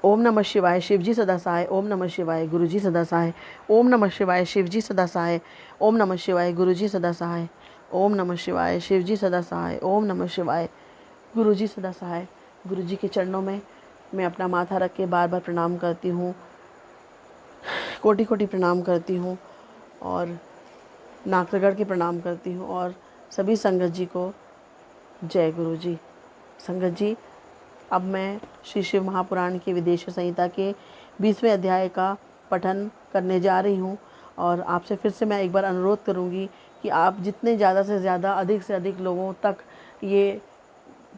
ओम नमः शिवाय शिवजी सदा सहाय। ओम नमः शिवाय गुरुजी सदा सहाय। ओम नमः शिवाय शिवजी सदा सहाय। ओम नमः शिवाय गुरुजी सदा सहाय। ओम नमः शिवाय शिवजी सदा सहाय। ओम नमः शिवाय गुरुजी सदा सहाय। गुरुजी के चरणों में मैं अपना माथा रख के बार बार प्रणाम करती हूँ, कोटि कोटि प्रणाम करती हूँ और नाक रगड़ के प्रणाम करती हूँ। और सभी संगत जी को जय गुरु जी। संगत जी, अब मैं श्री शिव महापुराण के विदेश संहिता के 20वें अध्याय का पठन करने जा रही हूँ। और आपसे फिर से मैं एक बार अनुरोध करूँगी कि आप जितने ज़्यादा से ज़्यादा, अधिक से अधिक लोगों तक ये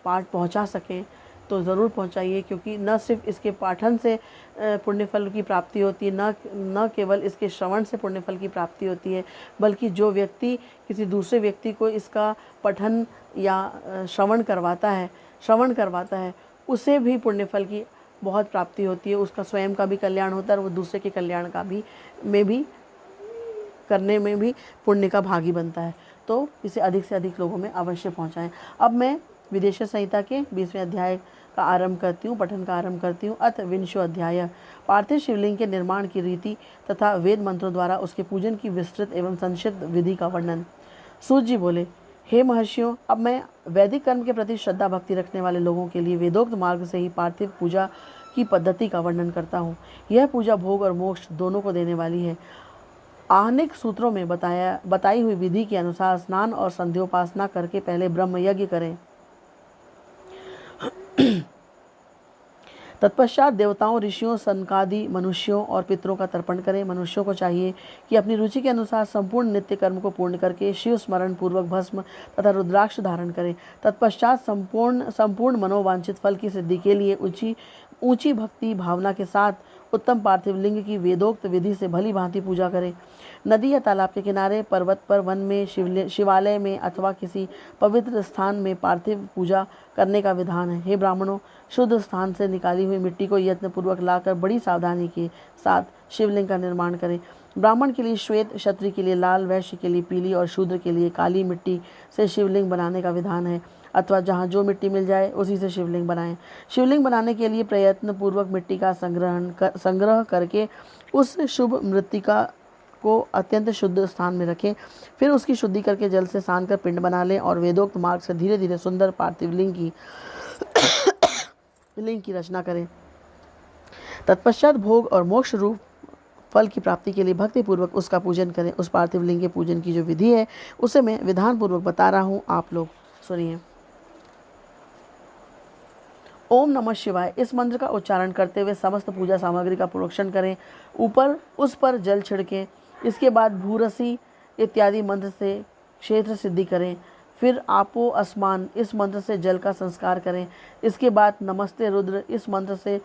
पाठ पहुँचा सकें तो ज़रूर पहुँचाइए, क्योंकि न सिर्फ इसके पाठन से पुण्य फल की प्राप्ति होती है, न केवल इसके श्रवण से पुण्य फल की प्राप्ति होती है, बल्कि जो व्यक्ति किसी दूसरे व्यक्ति को इसका पठन या श्रवण करवाता है उसे भी पुण्य फल की बहुत प्राप्ति होती है। उसका स्वयं का भी कल्याण होता है और वो दूसरे के कल्याण का भी करने में भी पुण्य का भागी बनता है। तो इसे अधिक से अधिक लोगों में अवश्य पहुंचाएं। अब मैं विदेश संहिता के 20वें अध्याय का आरंभ करती हूँ, पठन का आरंभ करती हूँ। अथ विंशो अध्याय। पार्थिव शिवलिंग के निर्माण की रीति तथा वेद मंत्रों द्वारा उसके पूजन की विस्तृत एवं संक्षिप्त विधि का वर्णन। सूत जी बोले, हे महर्षियों, अब मैं वैदिक कर्म के प्रति श्रद्धा भक्ति रखने वाले लोगों के लिए वेदोक्त मार्ग से ही पार्थिव पूजा की पद्धति का वर्णन करता हूँ। यह पूजा भोग और मोक्ष दोनों को देने वाली है। आहनिक सूत्रों में बताई हुई विधि के अनुसार स्नान और संध्योपासना करके पहले ब्रह्म यज्ञ करें। तत्पश्चात देवताओं, ऋषियों, सनकादि मनुष्यों और पितरों का तर्पण करें। मनुष्यों को चाहिए कि अपनी रुचि के अनुसार संपूर्ण नित्य कर्म को पूर्ण करके शिव स्मरण पूर्वक भस्म तथा रुद्राक्ष धारण करें। तत्पश्चात संपूर्ण मनोवांछित फल की सिद्धि के लिए ऊंची भक्ति भावना के साथ उत्तम पार्थिव लिंग की वेदोक्त विधि से भली भांति पूजा करें। नदी या तालाब के किनारे, पर्वत पर, वन में, शिवालय में अथवा किसी पवित्र स्थान में पार्थिव पूजा करने का विधान है। हे ब्राह्मणों, शुद्ध स्थान से निकाली हुई मिट्टी को यत्नपूर्वक लाकर बड़ी सावधानी के साथ शिवलिंग का निर्माण करें। ब्राह्मण के लिए श्वेत, क्षत्रिय के लिए लाल, वैश्य के लिए पीली और शूद्र के लिए काली मिट्टी से शिवलिंग बनाने का विधान है, अथवा जहाँ जो मिट्टी मिल जाए उसी से शिवलिंग बनाएं। शिवलिंग बनाने के लिए प्रयत्न पूर्वक मिट्टी का संग्रह करके उस शुभ मृत्तिका को अत्यंत शुद्ध स्थान में रखें। फिर उसकी शुद्धि करके जल से सान कर पिंड बना लें और वेदोक्त मार्ग से धीरे धीरे सुंदर पार्थिव लिंग की रचना करें। तत्पश्चात भोग और मोक्ष रूप फल की प्राप्ति के लिए भक्ति पूर्वक उसका पूजन करें। उस पार्थिव लिंग के पूजन की जो विधि है उसे मैं विधान पूर्वक बता रहा हूँ, आप लोग सुनिए। ओम नमः शिवाय इस मंत्र का उच्चारण करते हुए समस्त पूजा सामग्री का प्रोक्षण करें। उस पर जल छिड़कें। इसके बाद भूरसी इत्यादि मंत्र से क्षेत्र सिद्धि करें। फिर आपो अस्मान इस मंत्र से जल का संस्कार करें। इसके बाद नमस्ते रुद्र इस मंत्र से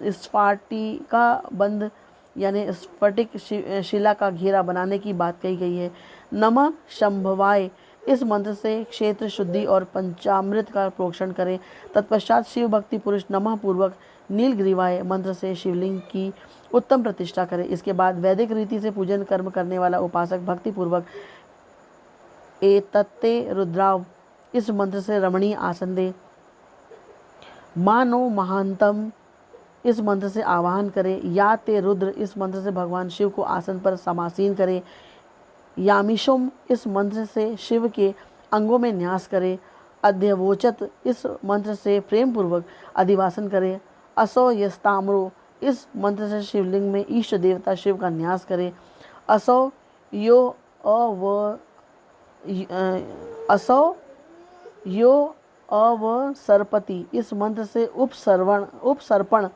स्फाटिका बंद यानी स्फटिक शिला का घेरा बनाने की बात कही गई है। नमः शंभवाय इस मंत्र से क्षेत्र शुद्धि और पंचामृत का प्रोक्षण करें। तत्पश्चात शिव भक्ति पुरुष नमः पूर्वक नीलग्रीवाय मंत्र से शिवलिंग की उत्तम प्रतिष्ठा करें। इसके बाद वैदिक रीति से पूजन कर्म करने वाला उपासक भक्ति पूर्वक एतत्ते रुद्राव इस मंत्र से रमणीय आसन दे। मानो महांतम इस मंत्र से आवाहन करें। या ते रुद्र इस मंत्र से भगवान शिव को आसन पर समासीन करें। यामिशुम इस मंत्र से शिव के अंगों में न्यास करें। अध्यवोचत इस मंत्र से प्रेम पूर्वक अधिवासन करें। असो यस्ताम्रो इस मंत्र से शिवलिंग में इष्ट देवता शिव का न्यास करें। असो यो अवसर्पति इस मंत्र से उपसर्पण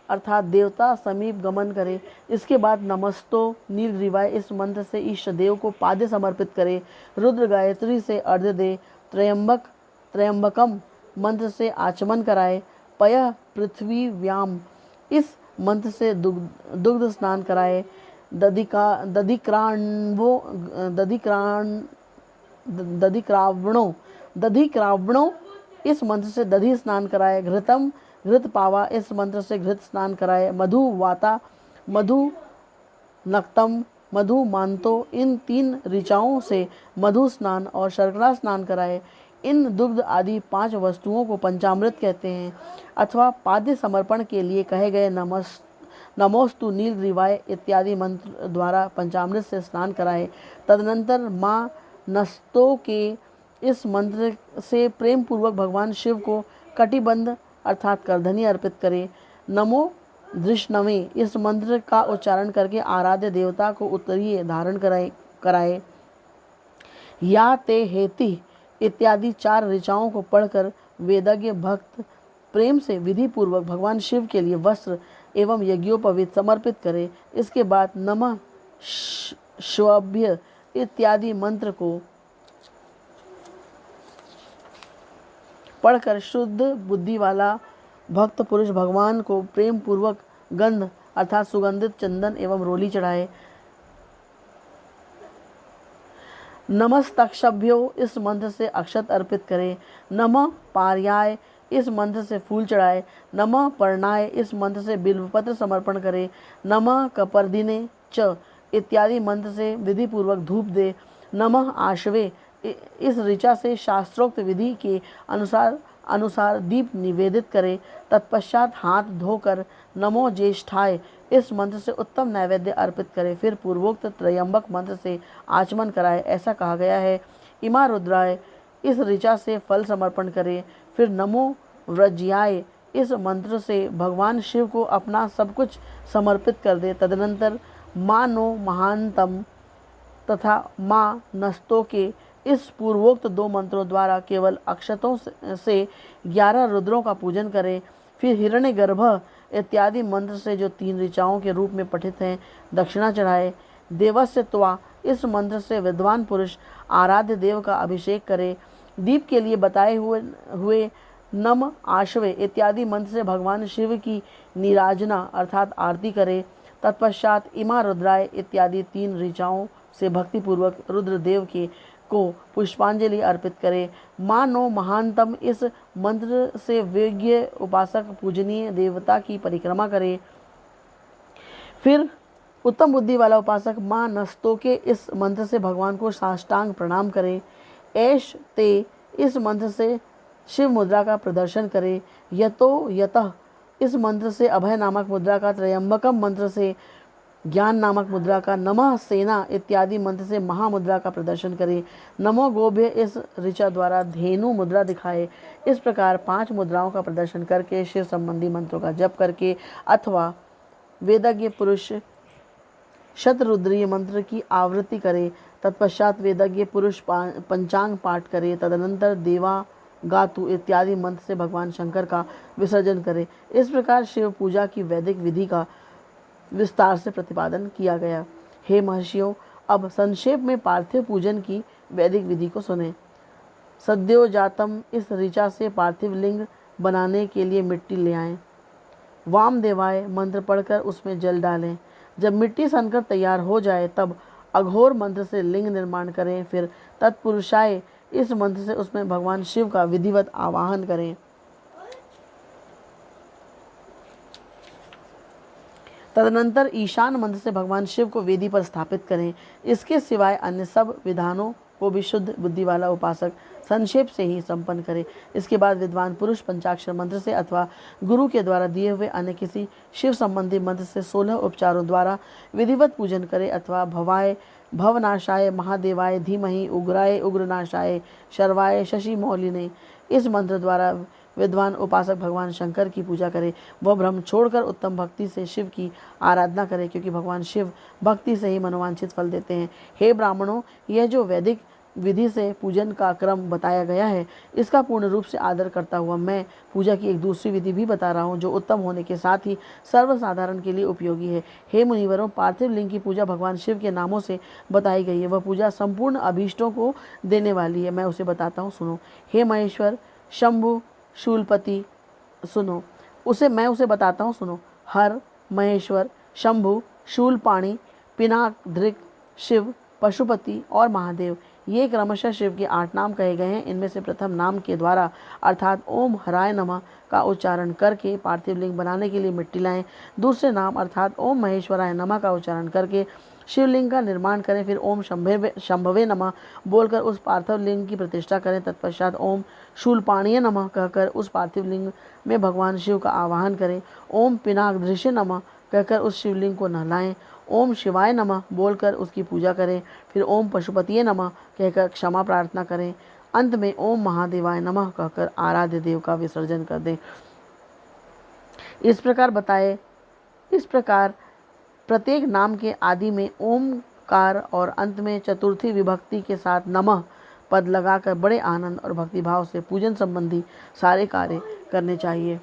अर्थात देवता समीप गमन करे। इसके बाद नमस्तो नीलग्रीवाय इस मंत्र से इष्ट देव को पाद्य समर्पित करे। रुद्र गायत्री से अर्घ्य दे। त्रयंबकम मंत्र से आचमन कराए। पय पृथ्वी व्याम इस मंत्र से दुग्ध स्नान कराए। दधिक्रावणों इस मंत्र से दधि स्नान कराए। घृत पावा इस मंत्र से घृत स्नान कराए। मधुवाता, मधु नक्तम, मधु मांतो इन 3 ऋचाओं से मधु स्नान और शर्करा स्नान कराए। इन दुग्ध आदि 5 वस्तुओं को पंचामृत कहते हैं अथवा पाद्य समर्पण के लिए कहे गए नमोस्तु नीलग्रीवाय इत्यादि मंत्र द्वारा पंचामृत से स्नान कराए। तदनंतर माँ नस्तों के इस मंत्र से प्रेम पूर्वक भगवान शिव को कटिबंध अर्थात करधनी अर्पित करे। नमो दृष्णवे इस मंत्र का उच्चारण करके आराध्य देवता को उत्तरीय धारण कराए। या ते हेति इत्यादि 4 ऋचाओं को पढ़कर वेदज्ञ भक्त प्रेम से विधि पूर्वक भगवान शिव के लिए वस्त्र एवं यज्ञोपवीत समर्पित करे। इसके बाद नमः श्वभ्य इत्यादि मंत्र को पढ़कर शुद्ध बुद्धि वाला भक्त पुरुष भगवान को प्रेम पूर्वक गंध अर्थात सुगंधित चंदन एवं रोली चढ़ाए। नमस्तक्षभ्यो इस मंत्र से अक्षत अर्पित करे। नमः पार्याय इस मंत्र से फूल चढ़ाए। नमः पर्णाय इस मंत्र से बिल्वपत्र समर्पण करे। नमः कपर्दिने च इत्यादि मंत्र से विधि पूर्वक धूप दे। नमः आशवे इस ऋचा से शास्त्रोक्त विधि के अनुसार दीप निवेदित करे। तत्पश्चात हाथ धोकर नमो ज्येष्ठाय इस मंत्र से उत्तम नैवेद्य अर्पित करे। फिर पूर्वोक्त त्रयंबक मंत्र से आचमन कराए। ऐसा कहा गया है। इमा रुद्राय इस ऋचा से फल समर्पण करे। फिर नमो व्रज्याय इस मंत्र से भगवान शिव को अपना सब कुछ समर्पित कर दे। तदनंतर माँ नो महानतम तथा माँ नस्तों के इस पूर्वोक्त 2 मंत्रों द्वारा केवल अक्षतों से 11 रुद्रों का पूजन करें। फिर हिरण्यगर्भ इत्यादि मंत्र से जो 3 ऋचाओं के रूप में पठित हैं दक्षिणा चढ़ाए। देवस्य त्वा इस मंत्र से विद्वान पुरुष आराध्य देव का अभिषेक करे। दीप के लिए बताए हुए नम आश्वे इत्यादि मंत्र से भगवान शिव की नीराजना अर्थात आरती करे। तत्पश्चात इमा रुद्राय इत्यादि 3 ऋचाओं से भक्तिपूर्वक रुद्रदेव को पुष्पांजलि अर्पित करे। माँ नो महानतम इस मंत्र से विज्ञ उपासक पूजनीय देवता की परिक्रमा करे। फिर उत्तम बुद्धि वाला उपासक माँ नस्तों के इस मंत्र से भगवान को साष्टांग प्रणाम करे। ऐश ते इस मंत्र से शिव मुद्रा का प्रदर्शन करे। यतो यतः इस मंत्र से अभय नामक मुद्रा का, त्रयंबकम मंत्र से ज्ञान नामक मुद्रा का, नमः सेना इत्यादि मंत्र से महामुद्रा का प्रदर्शन करे। नमो गोभ्य इस ऋचा द्वारा धेनु मुद्रा दिखाए। इस प्रकार 5 मुद्राओं का प्रदर्शन करके शिव संबंधी मंत्रों का जप करके अथवा वेदज्ञ पुरुष शतरुद्रीय मंत्र की आवृत्ति करे। तत्पश्चात वेदज्ञ पुरुष पंचांग पाठ करे। तदनंतर देवा गातु इत्यादि मंत्र से भगवान शंकर का विसर्जन करे। इस प्रकार शिव पूजा की वैदिक विधि का विस्तार से प्रतिपादन किया गया। हे महर्षियों, अब संक्षेप में पार्थिव पूजन की वैदिक विधि को सुने। सद्योजातम इस ऋचा से पार्थिव लिंग बनाने के लिए मिट्टी ले आएं। वामदेवाय मंत्र पढ़कर उसमें जल डालें। जब मिट्टी सनकर तैयार हो जाए तब अघोर मंत्र से लिंग निर्माण करें। फिर तत्पुरुषाय इस मंत्र से उसमें भगवान शिव का विधिवत आवाहन करें। तदनंतर ईशान मंत्र से भगवान शिव को वेदी पर स्थापित करें। इसके सिवाय अन्य सब विधानों को भी शुद्ध बुद्धि वाला उपासक संक्षेप से ही संपन्न करे। इसके बाद विद्वान पुरुष पंचाक्षर मंत्र से अथवा गुरु के द्वारा दिए हुए अन्य किसी शिव संबंधी मंत्र से 16 उपचारों द्वारा विधिवत पूजन करे अथवा भवाय भवनाशाय महादेवाय धीमहि उग्राय उग्रनाशाय शर्वाय शशि मौलिने इस मंत्र द्वारा विद्वान उपासक भगवान शंकर की पूजा करे। वह भ्रम छोड़कर उत्तम भक्ति से शिव की आराधना करे, क्योंकि भगवान शिव भक्ति से ही मनोवांछित फल देते हैं। हे ब्राह्मणों, यह जो वैदिक विधि से पूजन का क्रम बताया गया है, इसका पूर्ण रूप से आदर करता हुआ मैं पूजा की एक दूसरी विधि भी बता रहा हूँ, जो उत्तम होने के साथ ही सर्वसाधारण के लिए उपयोगी है। हे मुनिवरों, पार्थिव लिंग की पूजा भगवान शिव के नामों से बताई गई है। वह पूजा संपूर्ण अभीष्टों को देने वाली है। मैं उसे बताता हूँ, सुनो। हे महेश्वर शंभु शूलपति, सुनो। मैं उसे बताता हूँ, सुनो। हर, महेश्वर, शंभु, शूलपाणी, पिनाक, धृक, शिव, पशुपति और महादेव, ये क्रमशः शिव के 8 नाम कहे गए हैं। इनमें से प्रथम नाम के द्वारा अर्थात ओम हराय नमः का उच्चारण करके पार्थिव लिंग बनाने के लिए मिट्टी लाएं। दूसरे नाम अर्थात ओम महेश्वराय नमः का उच्चारण करके शिवलिंग का निर्माण करें। फिर ओम शंभवे नमः बोलकर उस पार्थिव लिंग की प्रतिष्ठा करें। तत्पश्चात ओम शूलपाणीय नमः कहकर उस पार्थिव लिंग में भगवान शिव का आवाहन करें। ओम पिनाकदृश्य नमः कहकर उस शिवलिंग को नहलाएं। ओम शिवाय नमः बोलकर उसकी पूजा करें। फिर ओम पशुपतिये नमः कहकर क्षमा प्रार्थना करें। अंत में ओम महादेवाय नमः कहकर आराध्य देव का विसर्जन कर दें। इस प्रकार प्रत्येक नाम के आदि में ओमकार और अंत में चतुर्थी विभक्ति के साथ नमः पद लगाकर बड़े आनंद और भक्तिभाव से पूजन संबंधी सारे कार्य करने चाहिए।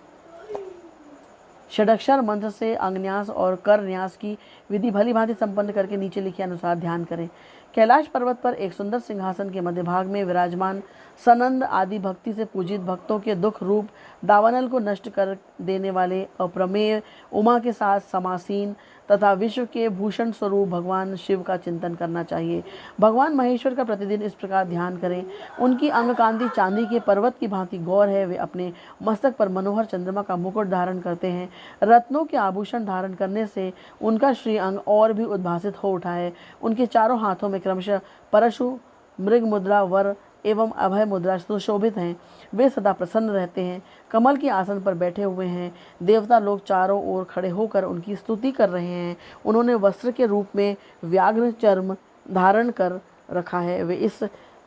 षडक्षर मंत्र से अंगन्यास और कर न्यास की विधि भली भांति संपन्न करके नीचे लिखे अनुसार ध्यान करें। कैलाश पर्वत पर एक सुंदर सिंहासन के मध्य भाग में विराजमान सनंद आदि भक्ति से पूजित भक्तों के दुख रूप दावानल को नष्ट कर देने वाले अप्रमेय उमा के साथ समासीन तथा विश्व के भूषण स्वरूप भगवान शिव का चिंतन करना चाहिए। भगवान महेश्वर का प्रतिदिन इस प्रकार ध्यान करें। उनकी अंग कांति चांदी के पर्वत की भांति गौर है। वे अपने मस्तक पर मनोहर चंद्रमा का मुकुट धारण करते हैं। रत्नों के आभूषण धारण करने से उनका श्री अंग और भी उद्भासित हो उठा है। उनके चारों हाथों में क्रमशः परशु, मृग मुद्रा, वर एवं अभय मुद्रा सुशोभित हैं। वे सदा प्रसन्न रहते हैं। कमल के आसन पर बैठे हुए हैं। देवता लोग चारों ओर खड़े होकर उनकी स्तुति कर रहे हैं। उन्होंने वस्त्र के रूप में व्याघ्र चर्म धारण कर रखा है। वे इस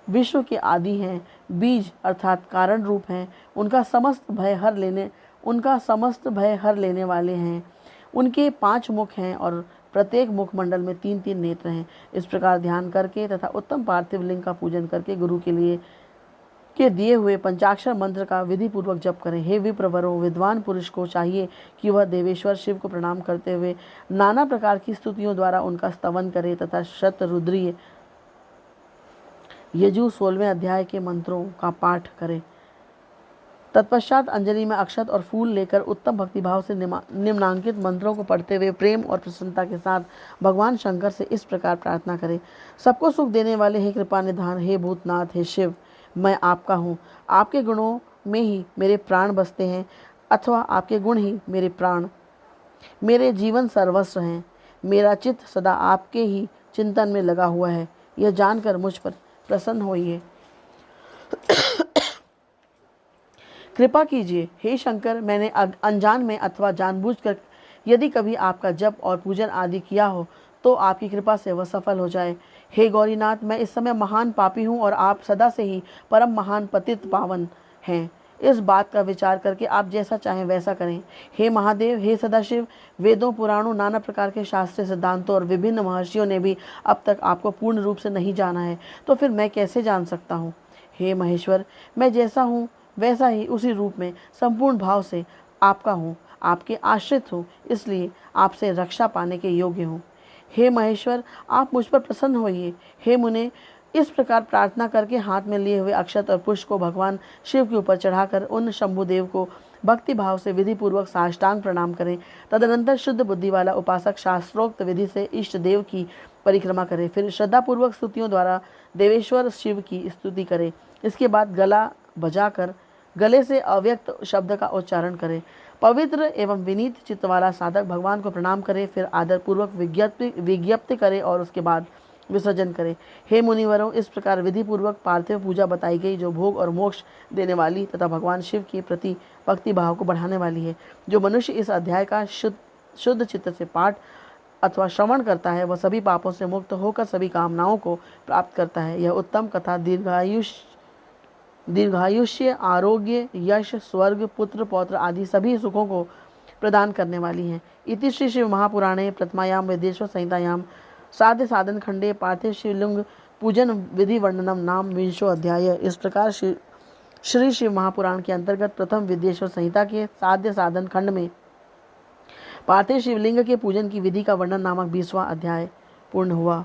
विश्व के आदि हैं, बीज अर्थात कारण रूप हैं। उनका समस्त भय हर लेने वाले हैं। उनके 5 मुख हैं और प्रत्येक मुखमंडल में 3-3 नेत्र हैं। इस प्रकार ध्यान करके तथा उत्तम पार्थिव लिंग का पूजन करके गुरु के दिए हुए पंचाक्षर मंत्र का विधि पूर्वक जप करें। हे विप्रवरों, विद्वान पुरुष को चाहिए कि वह देवेश्वर शिव को प्रणाम करते हुए नाना प्रकार की स्तुतियों द्वारा उनका स्तवन करे तथा शतरुद्रीय यजु 16वें अध्याय के मंत्रों का पाठ करे। तत्पश्चात अंजलि में अक्षत और फूल लेकर उत्तम भक्तिभाव से निम्नांकित मंत्रों को पढ़ते हुए प्रेम और प्रसन्नता के साथ भगवान शंकर से इस प्रकार प्रार्थना करें। सबको सुख देने वाले हे कृपा निधान, हे भूतनाथ, हे शिव, मैं आपका हूँ। आपके गुणों में ही मेरे प्राण बसते हैं अथवा आपके गुण ही मेरे प्राण, मेरे जीवन सर्वस्व हैं। मेरा चित्त सदा आपके ही चिंतन में लगा हुआ है। यह जानकर मुझ पर प्रसन्न होइए। कृपा कीजिए हे शंकर, मैंने अनजान में अथवा जानबूझकर यदि कभी आपका जप और पूजन आदि किया हो तो आपकी कृपा से वह सफल हो जाए। हे गौरीनाथ, मैं इस समय महान पापी हूँ और आप सदा से ही परम महान पतित पावन हैं। इस बात का विचार करके आप जैसा चाहें वैसा करें। हे महादेव, हे सदाशिव, वेदों, पुराणों, नाना प्रकार के शास्त्रीय सिद्धांतों और विभिन्न महर्षियों ने भी अब तक आपको पूर्ण रूप से नहीं जाना है, तो फिर मैं कैसे जान सकता हूँ। हे महेश्वर, मैं जैसा हूँ वैसा ही उसी रूप में संपूर्ण भाव से आपका हूँ, आपके आश्रित हूँ, इसलिए आपसे रक्षा पाने के योग्य हूँ। हे महेश्वर, आप मुझ पर प्रसन्न होइए। हे मुने, इस प्रकार प्रार्थना करके हाथ में लिए हुए अक्षत और पुष्प को भगवान शिव के ऊपर चढ़ाकर उन शंभुदेव को भक्ति भाव से विधि पूर्वक साष्टांग प्रणाम करें। तदनंतर शुद्ध बुद्धि वाला उपासक शास्त्रोक्त विधि से इष्ट देव की परिक्रमा करे। फिर श्रद्धापूर्वक स्तुतियों द्वारा देवेश्वर शिव की स्तुति करे। इसके बाद गला बजाकर गले से अव्यक्त शब्द का उच्चारण करें। पवित्र एवं विनीत चित्त वाला साधक भगवान को प्रणाम करे, फिर आदर पूर्वक विज्ञप्ति करे और उसके बाद विसर्जन करे। हे मुनिवरों, इस प्रकार विधि पूर्वक पार्थिव पूजा बताई गई, जो भोग और मोक्ष देने वाली तथा भगवान शिव के प्रति भक्ति भाव को बढ़ाने वाली है। जो मनुष्य इस अध्याय का शुद्ध चित्त से पाठ अथवा श्रवण करता है, वह सभी पापों से मुक्त होकर सभी कामनाओं को प्राप्त करता है। यह उत्तम कथा दीर्घायुष्य, आरोग्य, यश, स्वर्ग, पुत्र पौत्र आदि सभी सुखों को प्रदान करने वाली हैं। इति श्री शिव महापुराणे प्रथमायाम वेदेश्वर संहितायाम साध्य साधन खंडे पार्थिव शिवलिंग पूजन विधि वर्णनम नाम 20 अध्याय। इस प्रकार श्री शिव महापुराण के अंतर्गत प्रथम विदेश्वर संहिता के साध्य साधन खंड में पार्थिव शिवलिंग के पूजन की विधि का वर्णन नामक 20वां अध्याय पूर्ण हुआ।